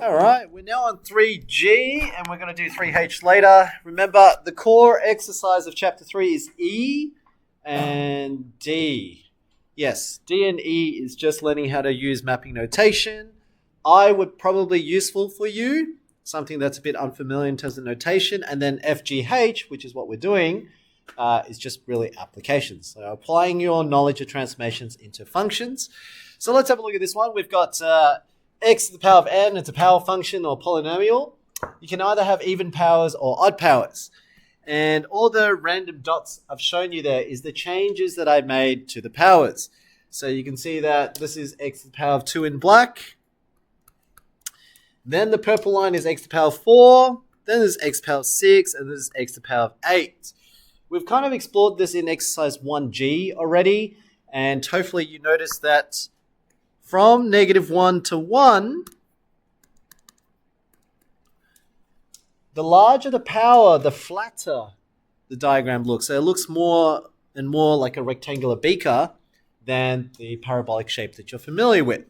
All right, we're now on 3G and we're going to do 3H later. Remember, the core exercise of chapter 3 is E and D. Yes, D and E is just learning how to use mapping notation. I would probably useful for you, something that's a bit unfamiliar in terms of notation. And then FGH, which is what we're doing, is just really applications. So applying your knowledge of transformations into functions. So let's have a look at this one. We've got x to the power of n. It's a power function or polynomial. You can either have even powers or odd powers. And all the random dots I've shown you there is the changes that I made to the powers. So you can see that this is x to the power of 2 in black. Then the purple line is x to the power of 4. Then there's x to the power of 6. And this is x to the power of 8. We've kind of explored this in exercise 1G already. And hopefully you noticed that from -1 to 1, the larger the power, the flatter the diagram looks. So it looks more and more like a rectangular beaker than the parabolic shape that you're familiar with.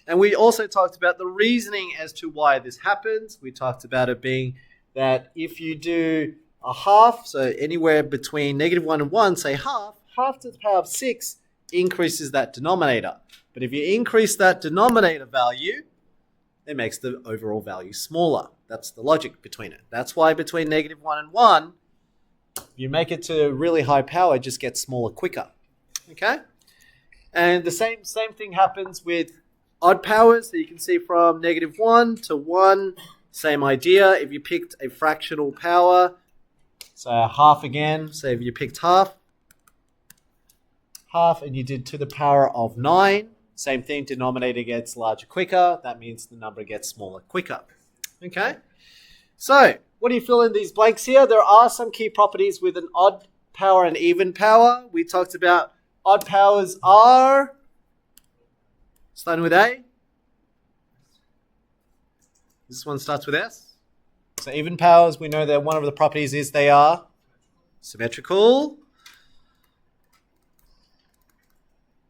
And we also talked about the reasoning as to why this happens. We talked about it being that if you do a half, so anywhere between -1 and 1, say half to the power of 6 increases that denominator. But if you increase that denominator value, it makes the overall value smaller. That's the logic between it. That's why between -1 and 1, if you make it to really high power, it just gets smaller quicker. Okay? And the same thing happens with odd powers. So you can see from -1 to 1, same idea. If you picked a fractional power, so half again, so if you picked half and you did to the power of 9, same thing, denominator gets larger quicker. That means the number gets smaller quicker. Okay? So, what do you fill in these blanks here? There are some key properties with an odd power and even power. We talked about odd powers are, starting with A. This one starts with S. So even powers, we know that one of the properties is they are symmetrical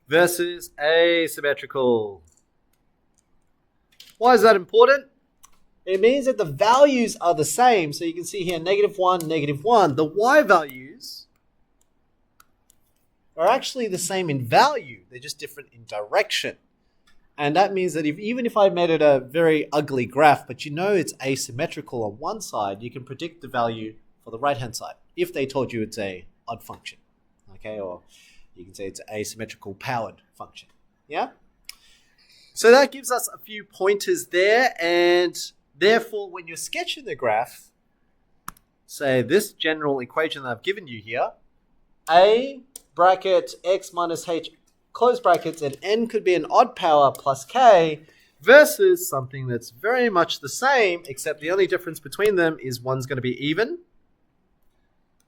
versus asymmetrical. Why is that important? It means that the values are the same. So you can see here -1, -1. The y values are actually the same in value. They're just different in direction. And that means that even if I made it a very ugly graph, but you know it's asymmetrical on one side, you can predict the value for the right-hand side if they told you it's a odd function. Okay, or you can say it's an asymmetrical powered function. Yeah? So that gives us a few pointers there, and therefore when you're sketching the graph, say this general equation that I've given you here, a bracket x minus h close brackets, and n could be an odd power plus k versus something that's very much the same, except the only difference between them is one's going to be even,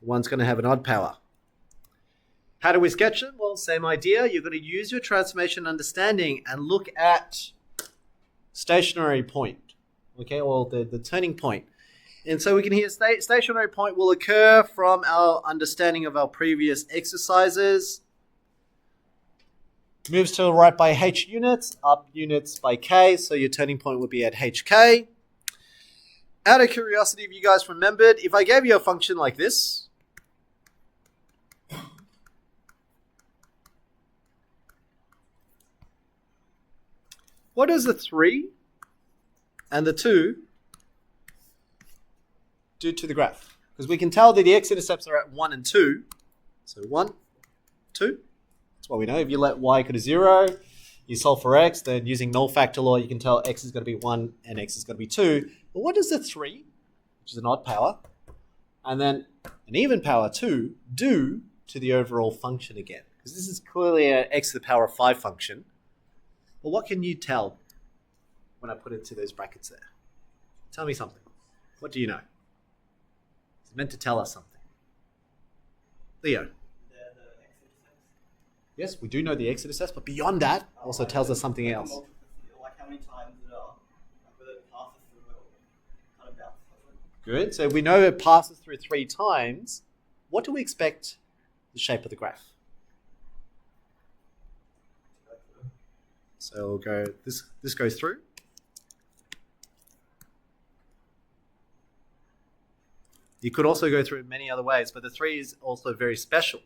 one's going to have an odd power. How do we sketch them? Well, same idea. You're going to use your transformation understanding and look at stationary point, okay, or the turning point. And so we can hear stationary point will occur from our understanding of our previous exercises. Moves to the right by h units, up units by k, so your turning point would be at hk. Out of curiosity, if you guys remembered, if I gave you a function like this, what does the 3 and the 2 do to the graph? Because we can tell that the x-intercepts are at 1 and 2. So 1, 2. That's what we know. If you let y equal to 0, you solve for x, then using null factor law, you can tell x is going to be 1 and x is going to be 2. But what does the 3, which is an odd power, and then an even power 2, do to the overall function again? Because this is clearly an x to the power of 5 function. Well, what can you tell when I put it into those brackets there? Tell me something. What do you know? It's meant to tell us something. Leo. Yes, we do know the x-intercepts, but beyond that, also tells us something else. Like how many times whether it passes through it or kind of bounces off it. Good. So we know it passes through 3 times. What do we expect the shape of the graph? So we'll go, this goes through. You could also go through it many other ways, but the 3 is also very special.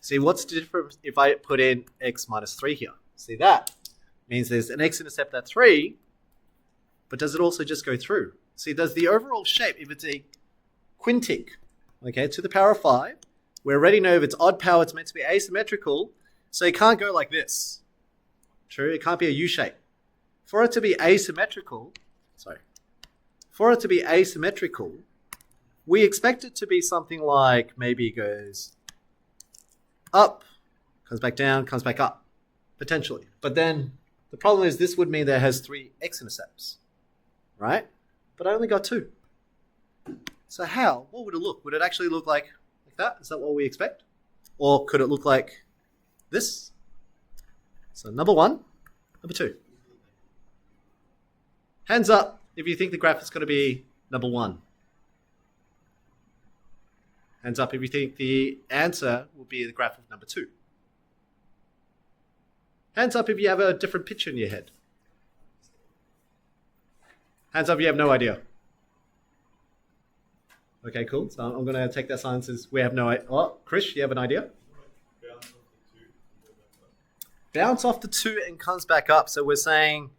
See, what's different if I put in x minus 3 here? See, that means there's an x-intercept at 3, but does it also just go through? See, does the overall shape, if it's a quintic, okay, to the power of 5, we already know if it's odd power, it's meant to be asymmetrical, so it can't go like this. True, it can't be a U shape. For it to be asymmetrical, we expect it to be something like maybe it goes up, comes back down, comes back up, potentially. But then the problem is this would mean that it has 3 x-intercepts, right? But I only got 2. So how? What would it look? Would it actually look like that? Is that what we expect? Or could it look like this? So number 1, number 2. Hands up if you think the graph is going to be number 1. Hands up if you think the answer will be the graph of number 2. Hands up if you have a different picture in your head. Hands up if you have no idea. Okay, cool. So I'm going to take that silence as we have no idea. Oh, Chris, you have an idea? Bounce off the 2 and comes back up. So we're saying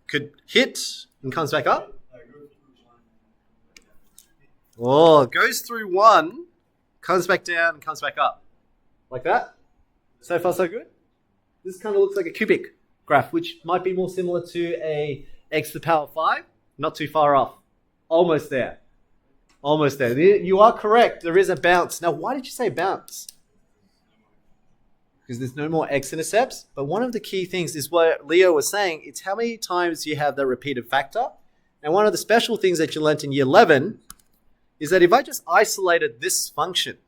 could hit and comes back up. Oh, goes through 1, comes back down, and comes back up. Like that? So far, so good? This kind of looks like a cubic graph, which might be more similar to a x to the power of 5. Not too far off. Almost there. Almost there. You are correct. There is a bounce. Now, why did you say bounce? Because there's no more x-intercepts. But one of the key things is what Leo was saying. It's how many times you have the repeated factor. And one of the special things that you learnt in year 11 is that if I just isolated this function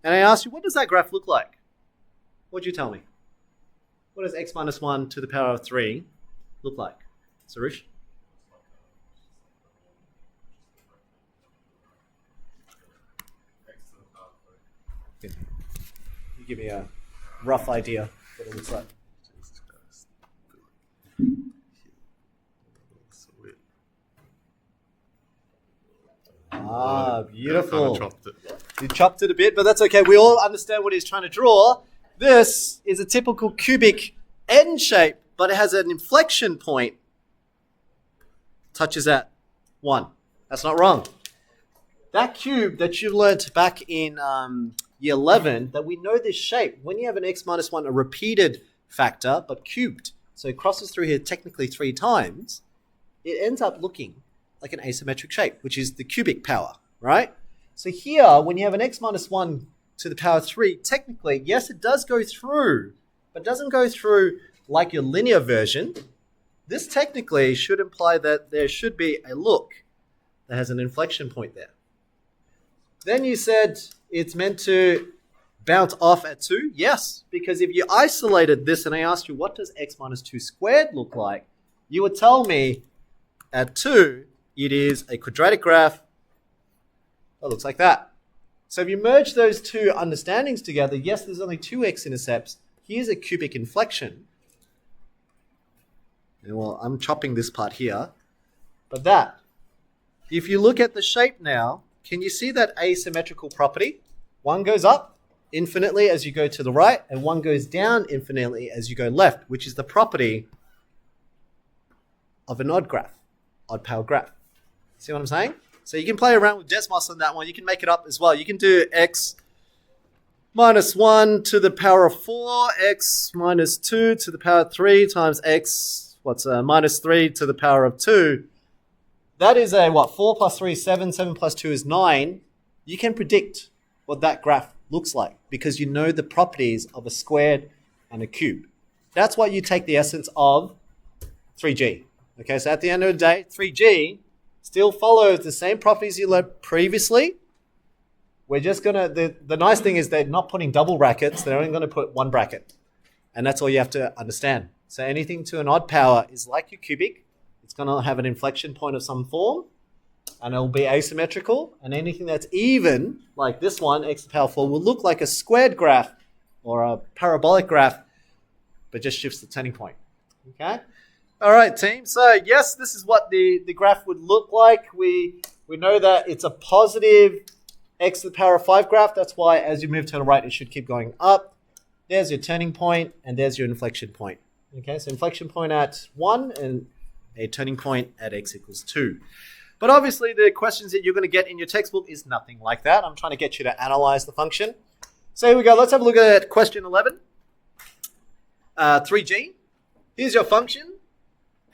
and I asked you, what does that graph look like? What would you tell me? What does x minus 1 to the power of 3 look like? Sarush? You give me a rough idea what it looks like. Ah, beautiful. You chopped it a bit, but that's okay. We all understand what he's trying to draw. This is a typical cubic N shape, but it has an inflection point. Touches at 1. That's not wrong. That cube that you learnt back in year 11, that we know this shape, when you have an x minus 1, a repeated factor, but cubed, so it crosses through here technically 3 times, it ends up looking like an asymmetric shape, which is the cubic power, right? So here, when you have an x minus 1 to the power 3, technically, yes, it does go through, but it doesn't go through like your linear version. This technically should imply that there should be a look that has an inflection point there. Then you said it's meant to bounce off at 2. Yes, because if you isolated this and I asked you, what does x minus 2 squared look like? You would tell me at 2, it is a quadratic graph that looks like that. So if you merge those two understandings together, yes, there's only 2 x-intercepts. Here's a cubic inflection. And well, I'm chopping this part here. But that, if you look at the shape now, can you see that asymmetrical property? One goes up infinitely as you go to the right, and one goes down infinitely as you go left, which is the property of an odd graph, odd power graph. See what I'm saying? So you can play around with Desmos on that one. You can make it up as well. You can do x minus 1 to the power of 4, x minus 2 to the power of 3 times x, minus 3 to the power of 2. That is a, 4 plus 3 is 7, 7 plus 2 is 9. You can predict what that graph looks like because you know the properties of a squared and a cube. That's why you take the essence of 3G. Okay, so at the end of the day, 3G still follows the same properties you learned previously. We're just going to, the nice thing is they're not putting double brackets. They're only going to put 1 bracket. And that's all you have to understand. So anything to an odd power is like your cubic. It's going to have an inflection point of some form. And it'll be asymmetrical. And anything that's even, like this one, x to the power 4, will look like a squared graph or a parabolic graph, but just shifts the turning point. Okay? All right, team. So yes, this is what the graph would look like. We know that it's a positive x to the power of 5 graph. That's why as you move to the right, it should keep going up. There's your turning point, and there's your inflection point. Okay, so inflection point at 1 and a turning point at x equals 2. But obviously, the questions that you're going to get in your textbook is nothing like that. I'm trying to get you to analyze the function. So here we go. Let's have a look at question 11. 3g. Here's your function.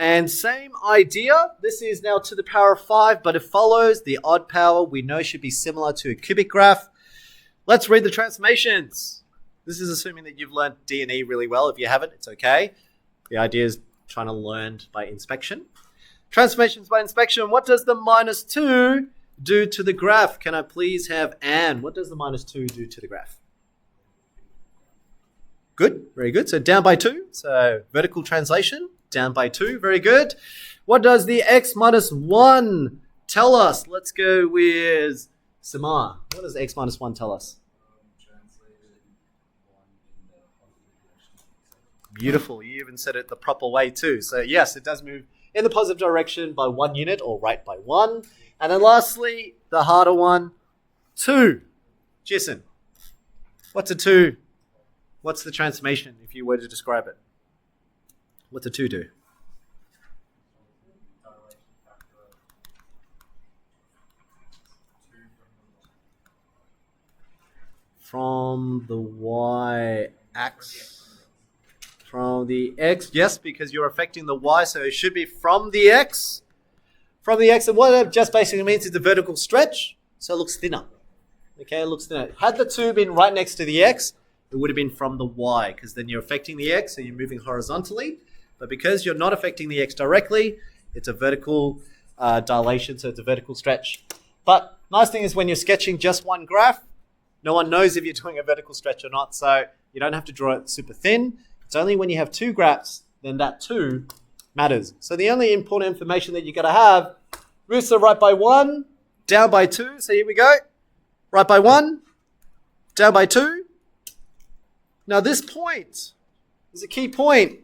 And same idea. This is now to the power of 5, but it follows the odd power we know should be similar to a cubic graph. Let's read the transformations. This is assuming that you've learned D&E really well. If you haven't, it's okay. The idea is trying to learn by inspection. Transformations by inspection. What does the minus 2 do to the graph? Can I please have Anne? What does the minus 2 do to the graph? Good, very good. So down by 2. So vertical translation. Down by 2, very good. What does the x minus 1 tell us? Let's go with Samar. What does x minus 1 tell us? Beautiful. You even said it the proper way too. So yes, it does move in the positive direction by 1 unit, or right by 1. And then lastly, the harder one, 2. Jason, what's a 2? What's the transformation if you were to describe it? What's a 2 do? From the y-axis. From the x, yes, because you're affecting the y, so it should be from the x. From the x, and what it just basically means is the vertical stretch, so it looks thinner. Okay, it looks thinner. Had the 2 been right next to the x, it would have been from the y, because then you're affecting the x, so you're moving horizontally. But because you're not affecting the x directly, it's a vertical dilation, so it's a vertical stretch. But nice thing is when you're sketching just one graph, no one knows if you're doing a vertical stretch or not, so you don't have to draw it super thin. It's only when you have 2 graphs, then that 2 matters. So the only important information that you've got to have, roots are right by 1, down by 2. So here we go. Right by 1, down by 2. Now this point is a key point.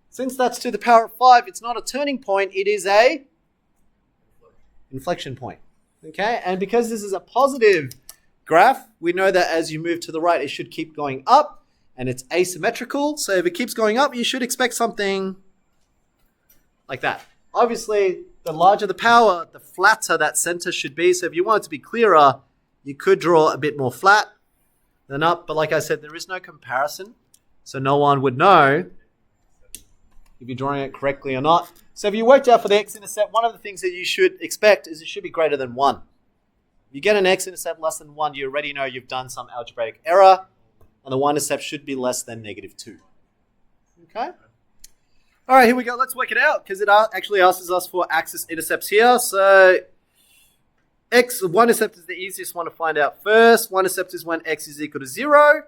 Since that's to the power of 5, it's not a turning point, it is a inflection point. Okay, and because this is a positive graph, we know that as you move to the right, it should keep going up, and it's asymmetrical. So if it keeps going up, you should expect something like that. Obviously, the larger the power, the flatter that center should be. So if you want it to be clearer, you could draw a bit more flat than up. But like I said, there is no comparison, so no one would know if you're drawing it correctly or not. So if you worked out for the x-intercept, one of the things that you should expect is it should be greater than 1. If you get an x-intercept less than 1, you already know you've done some algebraic error, and the y-intercept should be less than -2. Okay? All right, here we go. Let's work it out, because it actually asks us for axis intercepts here. So y-intercept is the easiest one to find out first. Y-intercept is when x is equal to 0.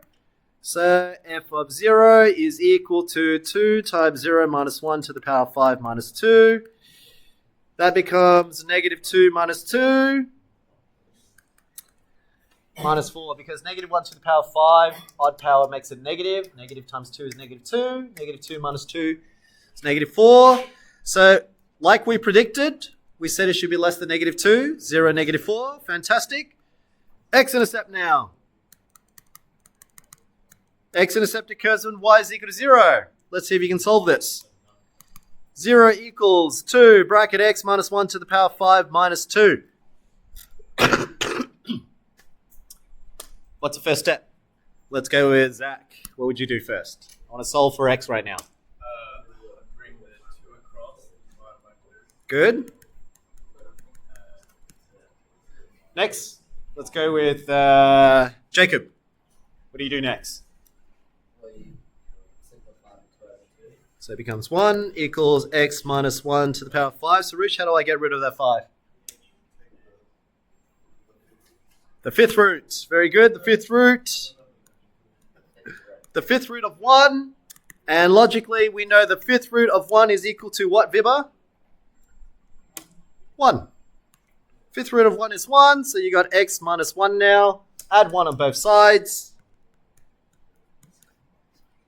So f of 0 is equal to 2 times 0 minus 1 to the power of 5 minus 2. That becomes -2 minus 2 minus 4, because -1 to the power of 5, odd power makes it negative. Negative times 2 is -2. -2 minus 2 is -4. So like we predicted, we said it should be less than -2. 0, -4. Fantastic. X-intercept now. X-intercept occurs when y is equal to 0. Let's see if you can solve this. 0 equals 2 bracket x minus 1 to the power of 5 minus 2. What's the first step? Let's go with Zach. What would you do first? I want to solve for x right now. Bring the 2 across and divide by 2. Good. Next, let's go with Jacob. What do you do next? So it becomes 1 equals x minus 1 to the power of 5. So Rich, how do I get rid of that 5? The fifth root. Very good. The fifth root. The fifth root of 1. And logically, we know the fifth root of 1 is equal to what, Vibha? 1. Fifth root of 1 is 1. So you got x minus 1 now. Add 1 on both sides.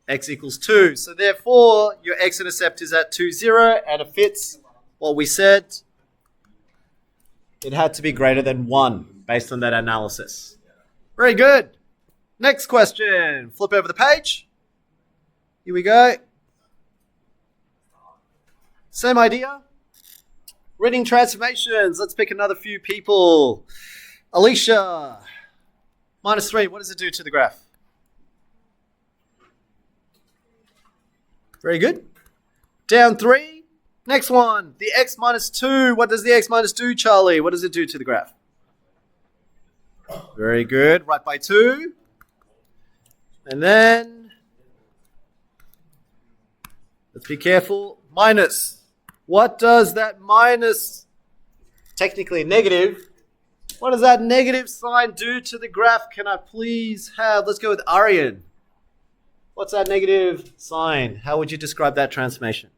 x equals 2. So therefore, your x-intercept is at 2, 0, and it fits what we said. It had to be greater than 1 based on that analysis. Very good. Next question. Flip over the page. Here we go. Same idea. Reading transformations. Let's pick another few people. Alicia. -3. What does it do to the graph? Very good. Down 3. Next one. The x minus 2. What does the x minus 2, Charlie? What does it do to the graph? Very good. Right by 2. And then, let's be careful. Minus. What does that minus, technically negative, what does that negative sign do to the graph? Can I please have, let's go with Aryan. What's that negative sign? How would you describe that transformation?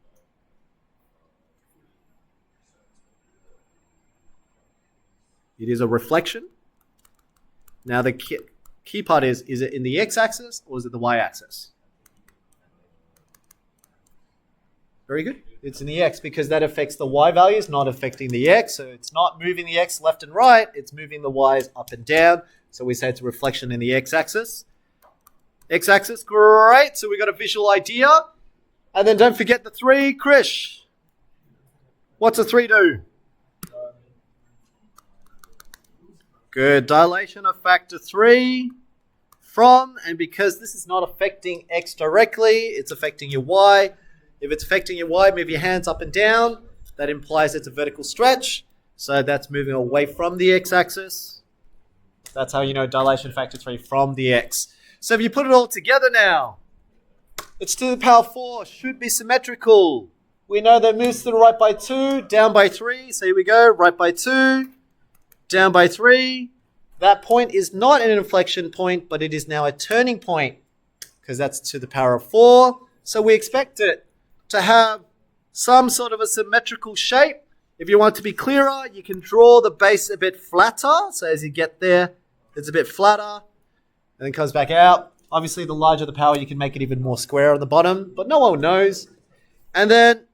It is a reflection. Now the key part is it in the x-axis or is it the y-axis? Very good. It's in the x because that affects the y values, not affecting the x. So it's not moving the x left and right. It's moving the y's up and down. So we say it's a reflection in the x-axis. X-axis, great. So we got a visual idea. And then don't forget the 3, Krish. What's a 3 do? Good. Dilation of factor 3 from, and because this is not affecting x directly, it's affecting your y. If it's affecting your y, move your hands up and down. That implies it's a vertical stretch. So that's moving away from the x-axis. That's how you know dilation factor 3 from the x. So if you put it all together now, it's to the power 4, should be symmetrical. We know that moves to the right by 2, down by 3. So here we go, right by 2, down by 3. That point is not an inflection point, but it is now a turning point because that's to the power of 4. So we expect it to have some sort of a symmetrical shape. If you want to be clearer, you can draw the base a bit flatter. So as you get there, it's a bit flatter and then comes back out. Obviously, the larger the power, you can make it even more square on the bottom, but no one knows. And then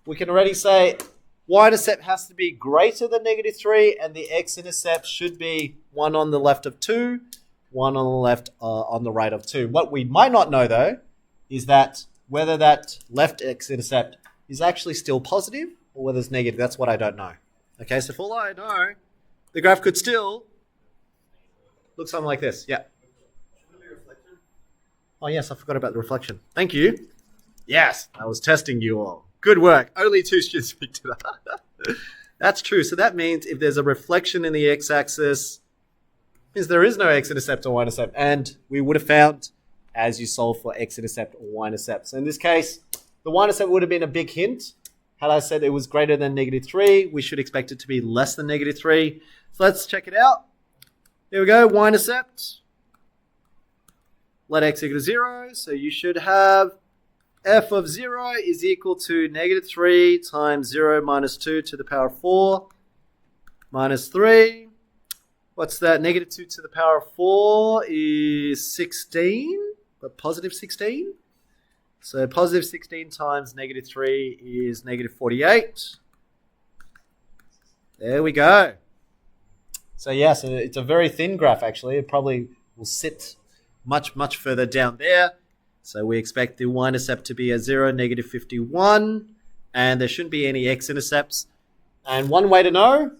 we can already say y-intercept has to be greater than -3 and the x-intercept should be 1 on the left of 2, 1 on the left on the right of 2. What we might not know though is that whether that left x-intercept is actually still positive or whether it's negative. That's what I don't know. Okay, so for all I know, the graph could still look something like this. Yeah. Oh yes, I forgot about the reflection. Thank you. Yes, I was testing you all. Good work. Only 2 students picked it up. That's true. So that means if there's a reflection in the x-axis, means there is no x-intercept or y-intercept. And we would have found as you solve for x-intercept or y-intercept. So in this case, the y-intercept would have been a big hint. Had I said it was greater than -3, we should expect it to be less than -3. So let's check it out. There we go, y-intercept. Let x equal to 0. So you should have f of 0 is equal to -3 times 0 minus 2 to the power of 4 minus 3. What's that? -2 to the power of 4 is 16, but positive 16. So positive 16 times -3 is -48. There we go. So yes, it's a very thin graph actually. It probably will sit much, much further down there. So we expect the y-intercept to be a 0, -51, and there shouldn't be any x-intercepts. And one way to know,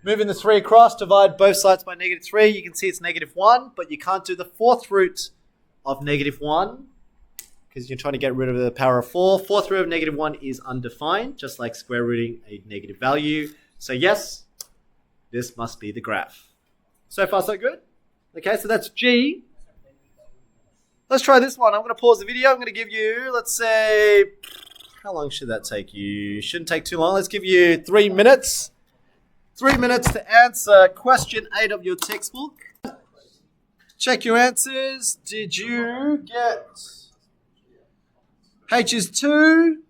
moving the 3 across, divide both sides by -3, you can see it's -1, but you can't do the 4th root of -1 because you're trying to get rid of the power of 4. 4th root of -1 is undefined, just like square rooting a negative value. So yes, this must be the graph. So far, so good. Okay, so that's G. Let's try this one. I'm going to pause the video. I'm going to give you, let's say, how long should that take you? Shouldn't take too long. Let's give you 3 minutes. 3 minutes to answer question 8 of your textbook. Check your answers. Did you get H is 2,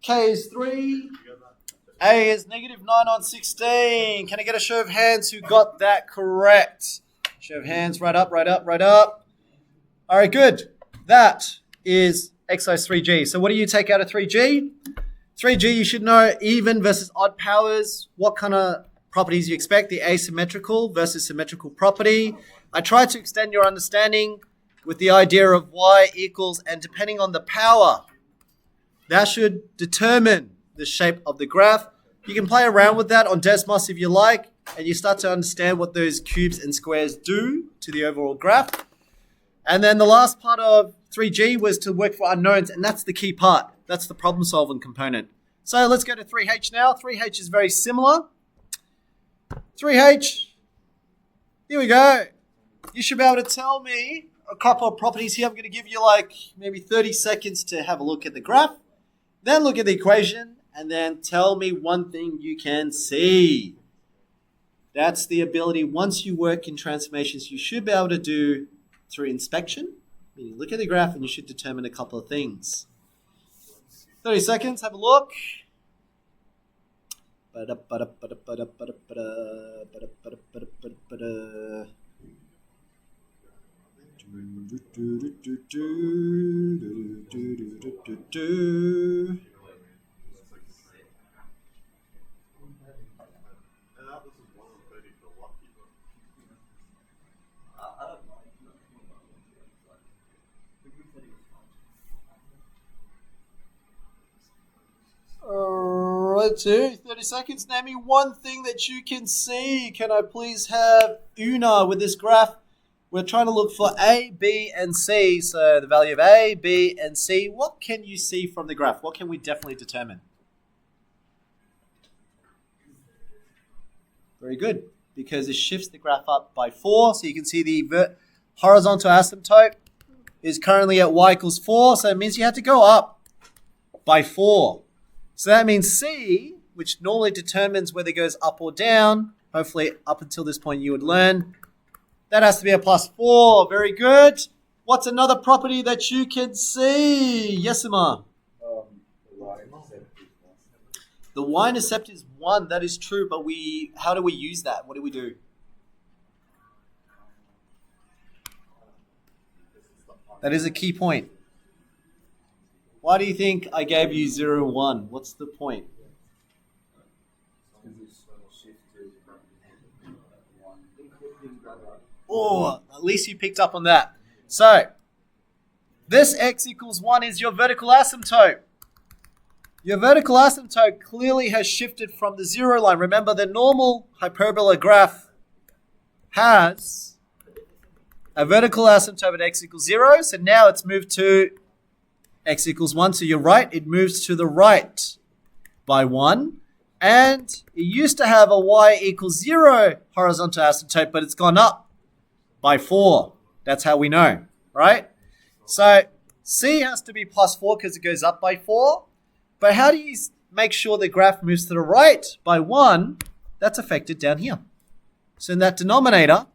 K is 3, A is -9 on 16. Can I get a show of hands who got that correct? Show of hands, right up, right up, right up. All right, good. That is exercise 3G. So what do you take out of 3G? 3G, you should know even versus odd powers, what kind of properties you expect, the asymmetrical versus symmetrical property. I tried to extend your understanding with the idea of y equals, and depending on the power, that should determine the shape of the graph. You can play around with that on Desmos if you like, and you start to understand what those cubes and squares do to the overall graph. And then the last part of 3G was to work for unknowns, and that's the key part. That's the problem solving component. So let's go to 3H now. 3H is very similar. 3H, here we go. You should be able to tell me a couple of properties here. I'm going to give you like maybe 30 seconds to have a look at the graph, then look at the equation, and then tell me one thing you can see. That's the ability, once you work in transformations, you should be able to do through inspection. You look at the graph and you should determine a couple of things. 30 seconds, have a look. Alright, 30 seconds. Name me one thing that you can see. Can I please have Una with this graph? We're trying to look for A, B, and C. So the value of A, B, and C. What can you see from the graph? What can we definitely determine? Very good, because it shifts the graph up by 4. So you can see the horizontal asymptote is currently at y equals 4. So it means you have to go up by 4. So that means C, which normally determines whether it goes up or down, hopefully up until this point you would learn, that has to be a plus 4. Very good. What's another property that you can see? Yes, Emma? The y-intercept is 1. That is true, but how do we use that? What do we do? That is a key point. Why do you think I gave you 0, 1? What's the point? Oh, at least you picked up on that. So, this x equals 1 is your vertical asymptote. Your vertical asymptote clearly has shifted from the 0 line. Remember, the normal hyperbola graph has a vertical asymptote at x equals 0. So now it's moved to x equals 1 to your right. It moves to the right by 1. And it used to have a y equals 0 horizontal asymptote, but it's gone up by 4. That's how we know, right? So C has to be plus 4 because it goes up by 4. But how do you make sure the graph moves to the right by 1? That's affected down here. So in that denominator,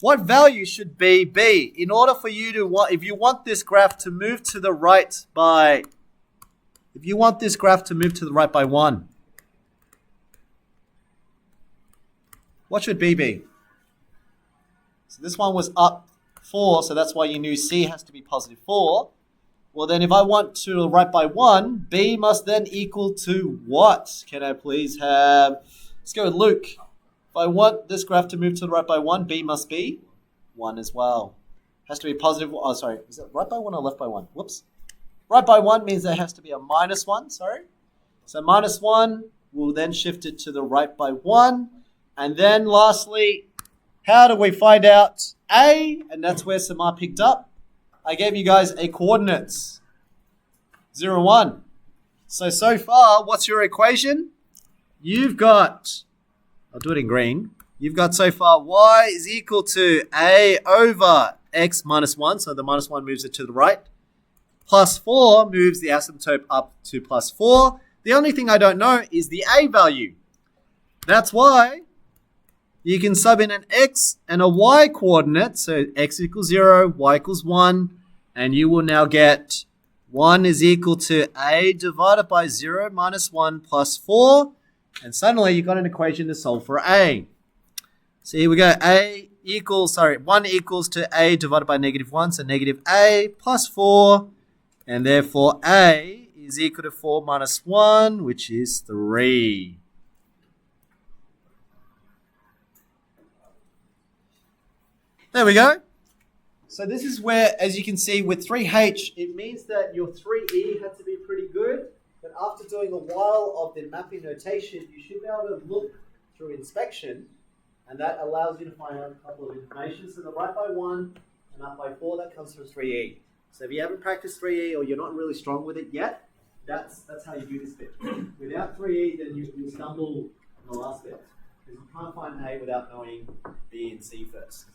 what value should B be in order for you to if you want this graph to move to the right by 1, what should B be? So this one was up 4, so that's why you knew C has to be positive 4. Well, then if I want to the right by 1, B must then equal to what? Can I please have, let's go with Luke. If I want this graph to move to the right by 1, B must be 1 as well. Has to be positive, oh sorry, is it right by 1 or left by 1? Whoops. Right by 1 means there has to be a minus 1, sorry. So minus 1 will then shift it to the right by 1. And then lastly, how do we find out A? And that's where Samar picked up. I gave you guys a coordinates, 0, 1. So far, what's your equation? You've got, I'll do it in green. You've got so far y is equal to A over x minus 1. So the minus 1 moves it to the right. Plus 4 moves the asymptote up to plus 4. The only thing I don't know is the A value. That's why you can sub in an x and a y coordinate. So x equals 0, y equals 1. And you will now get 1 is equal to A divided by 0 minus 1 plus 4. And suddenly you've got an equation to solve for A. So here we go. A 1 equals to a divided by -1, so negative a plus 4, and therefore a is equal to 4 minus 1, which is 3. There we go. So this is where, as you can see, with 3H, it means that your 3E had to be pretty good, but after doing a while of the mapping notation, you should be able to look through inspection, and that allows you to find out a couple of information. So the right by 1 and up by 4, that comes from 3E. So if you haven't practiced 3E or you're not really strong with it yet, that's how you do this bit. Without 3E, then you stumble in the last bit, because you can't find A without knowing B and C first.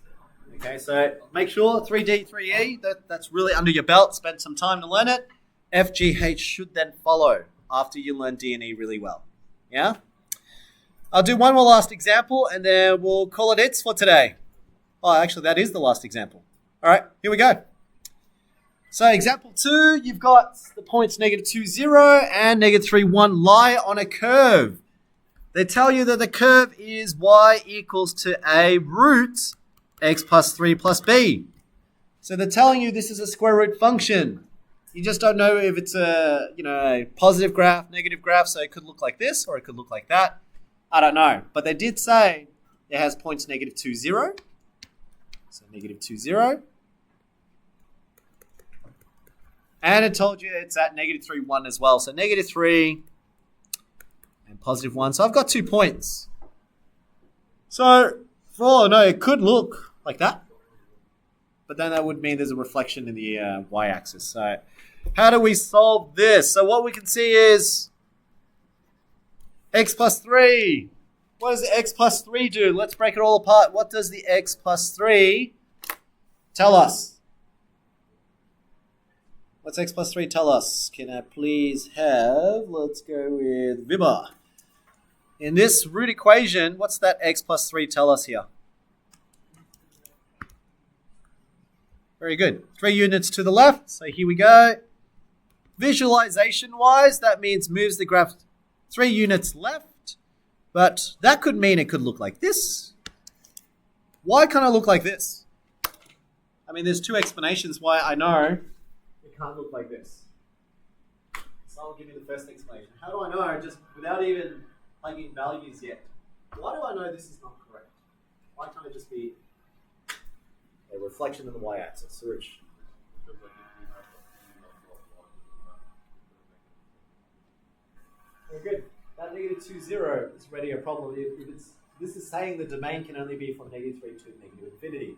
Okay, so make sure 3D, 3E, that's really under your belt. Spend some time to learn it. FGH should then follow after you learn D and E really well. Yeah? I'll do one more last example, and then we'll call it for today. Oh, actually, that is the last example. All right, here we go. So example 2, you've got the points -2, 0 and -3, 1 lie on a curve. They tell you that the curve is y equals to a root x plus 3 plus b. So they're telling you this is a square root function. You just don't know if it's a positive graph, negative graph, so it could look like this or it could look like that. I don't know. But they did say it has points -2, 0. So -2, 0. And it told you it's at -3, 1 as well. So -3 and positive 1. So I've got 2 points. So, for all I know, it could look like that. But then that would mean there's a reflection in the y-axis. So how do we solve this? So what we can see is x plus 3. What does the x plus 3 do? Let's break it all apart. What does the x plus 3 tell us? What's x plus 3 tell us? Can I please have, let's go with Vibha. In this root equation, what's that x plus 3 tell us here? Very good. 3 units to the left. So here we go. Visualization-wise, that means moves the graph 3 units left. But that could mean it could look like this. Why can't it look like this? I mean, there's 2 explanations why I know it can't look like this. So I'll give you the first explanation. How do I know, just without even plugging in values yet? Why do I know this is not correct? Why can't it just be a reflection of the y-axis? Suresh. Very good. That -2, 0 is already a problem. If this is saying the domain can only be from -3 to -infinity.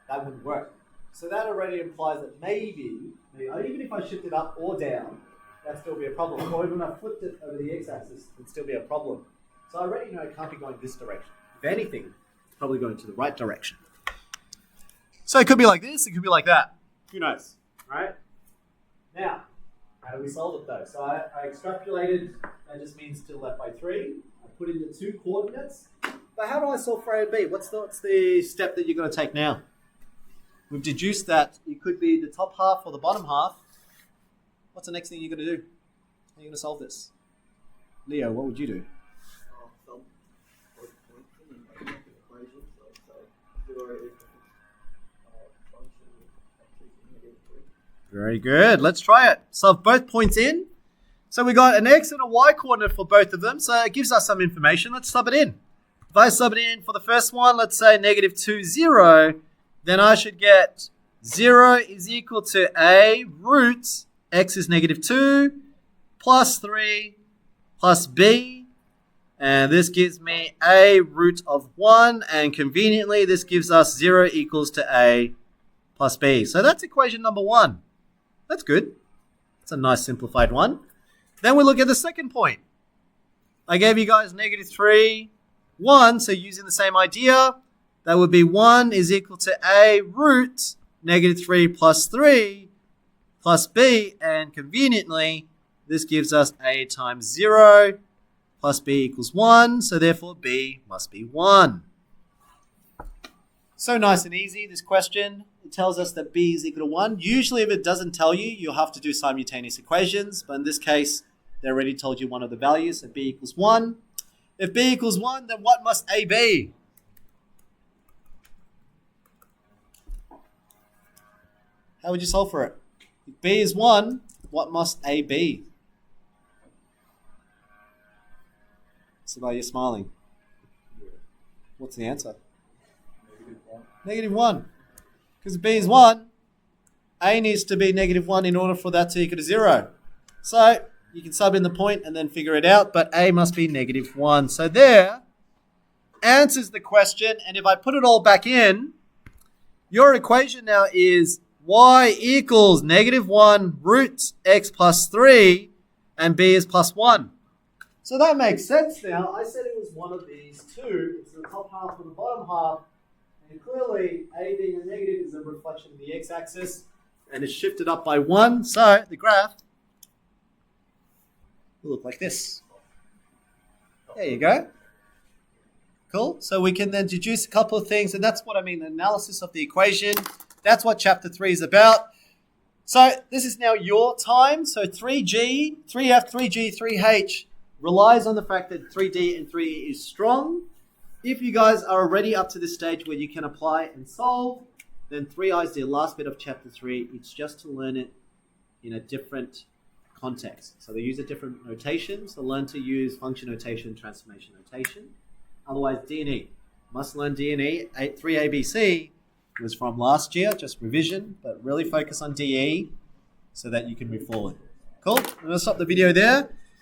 That wouldn't work. So that already implies that maybe even if I shift it up or down, that'd still be a problem. Or even if I flipped it over the x-axis, it'd still be a problem. So I already know it can't be going this direction. If anything, it's probably going to the right direction. So it could be like this, it could be like that. Who knows, right? Now, how do we solve it though? So I extrapolated, that just means to the left by 3. I put in the 2 coordinates. But how do I solve for A and B? What's the step that you're going to take now? We've deduced that it could be the top half or the bottom half. What's the next thing you're going to do? How are you going to solve this? Leo, what would you do? Very good. Let's try it. Solve both points in. So we got an x and a y coordinate for both of them. So it gives us some information. Let's sub it in. If I sub it in for the first one, let's say -2, 0, then I should get 0 is equal to a root x is -2 plus 3 plus b. And this gives me a root of 1. And conveniently, this gives us 0 equals to a plus b. So that's equation number 1. That's good. That's a nice simplified one. Then we look at the second point. I gave you guys -3, 1. So using the same idea, that would be 1 is equal to a root -3 plus 3 plus b. And conveniently, this gives us a times 0 plus b equals 1. So therefore, b must be 1. So nice and easy, this question. It tells us that b is equal to 1. Usually if it doesn't tell you, you'll have to do simultaneous equations. But in this case, they already told you one of the values, so b equals 1. If b equals 1, then what must a be? How would you solve for it? If B is 1, what must A be? So now you're smiling. What's the answer? -1. Because B is 1, A needs to be -1 in order for that to equal to 0. So you can sub in the point and then figure it out, but A must be -1. So there answers the question, and if I put it all back in, your equation now is y equals -1 root x plus 3, and B is +1. So that makes sense now. I said it was one of these two. It's the top half or the bottom half. And clearly, A being a negative is a reflection of the x-axis. And it's shifted up by 1. So the graph will look like this. There you go. Cool. So we can then deduce a couple of things. And that's what I mean, analysis of the equation. That's what chapter 3 is about. So this is now your time. So 3G, 3F, 3G, 3H relies on the fact that 3D and 3E is strong. If you guys are already up to this stage where you can apply and solve, then 3I is the last bit of chapter 3. It's just to learn it in a different context. So they use a different notation. So learn to use function notation, transformation notation. Otherwise, D&E. Must learn D&E. 3ABC was from last year, just revision, but really focus on DE so that you can move forward. Cool. I'm going to stop the video there.